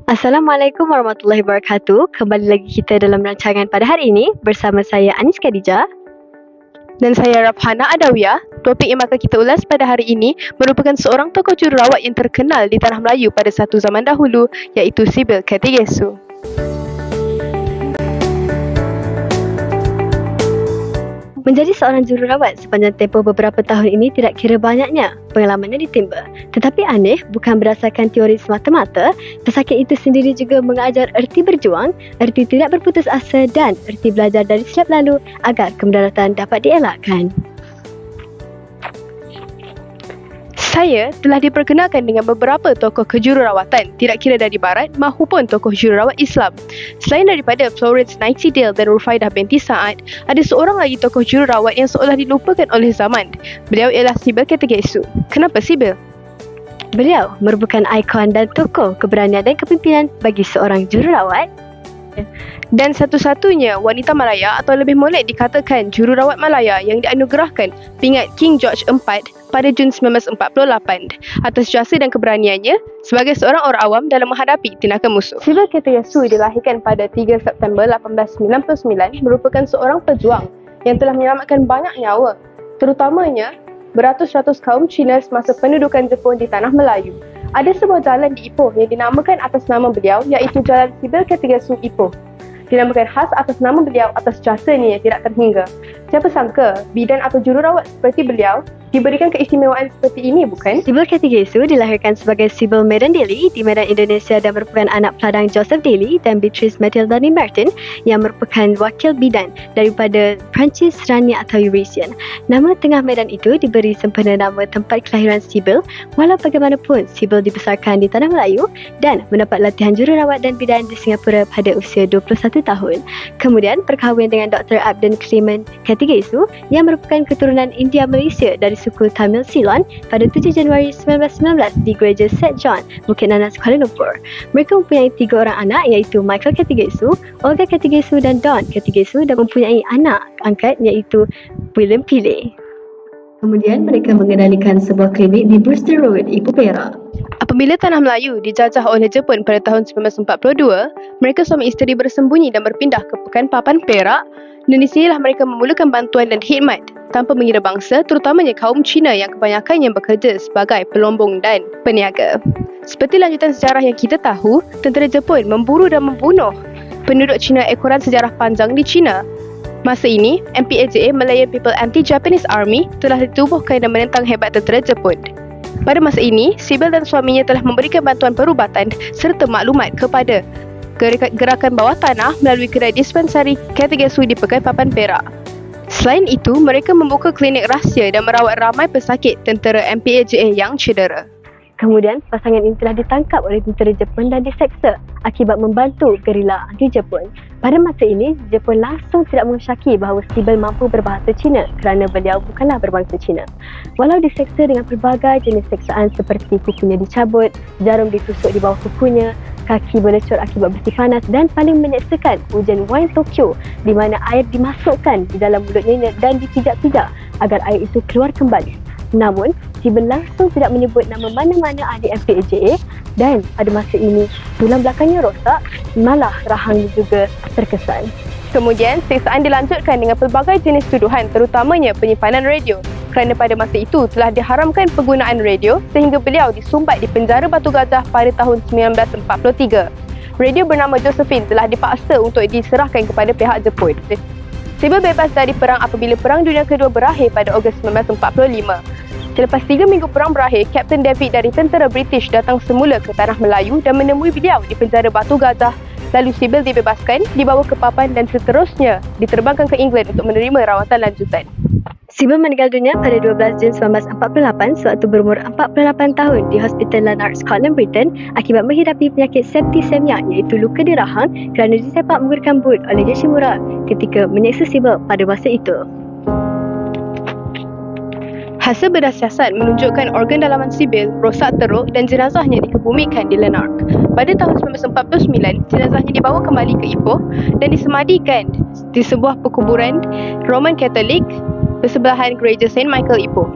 Assalamualaikum warahmatullahi wabarakatuh. Kembali lagi kita dalam rancangan pada hari ini bersama saya Anis Khadijah. Dan saya Rafhana Adawiyah. Topik yang bakal kita ulas pada hari ini merupakan seorang tokoh jururawat yang terkenal di Tanah Melayu pada satu zaman dahulu, iaitu Sibyl Ketigesu. Menjadi seorang jururawat sepanjang tempoh beberapa tahun ini tidak kira banyaknya pengalamannya ditimba. Tetapi aneh, bukan berdasarkan teori semata-mata, pesakit itu sendiri juga mengajar erti berjuang, erti tidak berputus asa dan erti belajar dari silap lalu agar kemudaratan dapat dielakkan. Saya telah diperkenalkan dengan beberapa tokoh kejururawatan, tidak kira dari barat maupun tokoh jururawat Islam. Selain daripada Florence Nightingale dan Rufaidah binti Sa'ad, ada seorang lagi tokoh jururawat yang seolah dilupakan oleh zaman. Beliau ialah Sibyl Ketigesu. Kenapa Sibyl? Beliau merupakan ikon dan tokoh keberanian dan kepimpinan bagi seorang jururawat. Dan satu-satunya wanita Malaya atau lebih molek dikatakan jururawat Malaya yang dianugerahkan pingat King George IV pada Jun 1948 atas jasa dan keberaniannya sebagai seorang orang awam dalam menghadapi tindakan musuh. Sibyl Ketigesu dilahirkan pada 3 September 1899, merupakan seorang pejuang yang telah menyelamatkan banyak nyawa, terutamanya beratus-ratus kaum Cina semasa pendudukan Jepun di Tanah Melayu. Ada sebuah jalan di Ipoh yang dinamakan atas nama beliau, iaitu Jalan Sibyl Ketigesu Ipoh. Dinamakan khas atas nama beliau atas jasanya yang tidak terhingga. Siapa sangka bidan atau jururawat seperti beliau diberikan keistimewaan seperti ini, bukan? Sibyl Ketigesu dilahirkan sebagai Sibyl Medan Daly di Medan, Indonesia dan merupakan anak peladang Joseph Daly dan Beatrice Matilda Martin yang merupakan wakil bidan daripada Perancis, Rani atau Eurasian. Nama tengah Medan itu diberi sempena nama tempat kelahiran Sibyl. Walau bagaimanapun, Sibyl dibesarkan di Tanah Melayu dan mendapat latihan jururawat dan bidan di Singapura pada usia 21 tahun. Kemudian berkahwin dengan Dr. Abden Clement Ketigesu yang merupakan keturunan India Malaysia dari suku Tamil Ceylon pada 7 Januari 1919 di Gereja St. John, Bukit Nanas, Kuala Lumpur. Mereka mempunyai 3 orang anak, iaitu Michael Ketigesu, Olga Ketigesu dan Don Ketigesu, dan mempunyai anak angkat iaitu William Pillay. Kemudian mereka mengendalikan sebuah klinik di Brewster Road, Ipoh, Perak. Apabila Tanah Melayu dijajah oleh Jepun pada tahun 1942, mereka suami isteri bersembunyi dan berpindah ke Pekan Papan, Perak, dan di sinilah mereka memulakan bantuan dan khidmat tanpa mengira bangsa, terutamanya kaum Cina yang kebanyakan yang bekerja sebagai pelombong dan peniaga. Seperti lanjutan sejarah yang kita tahu, tentera Jepun memburu dan membunuh penduduk Cina ekoran sejarah panjang di China. Masa ini, MPAJA, Malayan People Anti-Japanese Army, telah ditubuhkan dan menentang hebat tentera Jepun. Pada masa ini, Sibyl dan suaminya telah memberikan bantuan perubatan serta maklumat kepada gerakan bawah tanah melalui kedai dispensari Ketigesu di Pekan Papan, Perak. Selain itu, mereka membuka klinik rahsia dan merawat ramai pesakit tentera MPAJA yang cedera. Kemudian, pasangan ini telah ditangkap oleh tentera Jepun dan diseksa akibat membantu gerila anti-Jepun. Pada masa ini, Jepun langsung tidak mengesyaki bahawa Sibyl mampu berbahasa Cina kerana beliau bukanlah berbangsa Cina. Walau diseksa dengan pelbagai jenis seksaan seperti kukunya dicabut, jarum ditusuk di bawah kukunya, kaki melecur akibat besi panas dan paling menyeksakan hujan wine Tokyo di mana air dimasukkan di dalam mulutnya dan dipijak-pijak agar air itu keluar kembali. Namun, Sibyl langsung tidak menyebut nama mana-mana ahli MPAJA dan pada masa ini tulang belakangnya rosak, malah rahangnya juga terkesan. Kemudian, siksaan dilanjutkan dengan pelbagai jenis tuduhan, terutamanya penyimpanan radio. Kerana pada masa itu telah diharamkan penggunaan radio sehingga beliau disumbat di penjara Batu Gajah pada tahun 1943. Radio bernama Josephine telah dipaksa untuk diserahkan kepada pihak Jepun. Sibyl bebas dari perang apabila Perang Dunia Kedua berakhir pada Ogos 1945. Selepas 3 minggu perang berakhir, Kapten David dari tentera British datang semula ke Tanah Melayu dan menemui beliau di penjara Batu Gajah. Lalu Sibyl dibebaskan, dibawa ke Papan dan seterusnya diterbangkan ke England untuk menerima rawatan lanjutan. Sibyl meninggal dunia pada 12 Jun 1948 sewaktu berumur 48 tahun di Hospital Lanark, Scotland, Britain akibat menghidapi penyakit septisemia iaitu luka di rahang kerana disepak menggunakan but oleh Yoshimura ketika menyeksa Sibyl pada masa itu. Hasil bedah siasat menunjukkan organ dalaman Sibyl rosak teruk dan jenazahnya dikebumikan di Lanark. Pada tahun 1949, jenazahnya dibawa kembali ke Ipoh dan disemadikan di sebuah perkuburan Roman Katolik bersebelahan Gereja St. Michael Ipoh.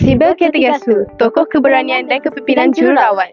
Sibyl Ketigesu, tokoh keberanian dan kepimpinan jururawat.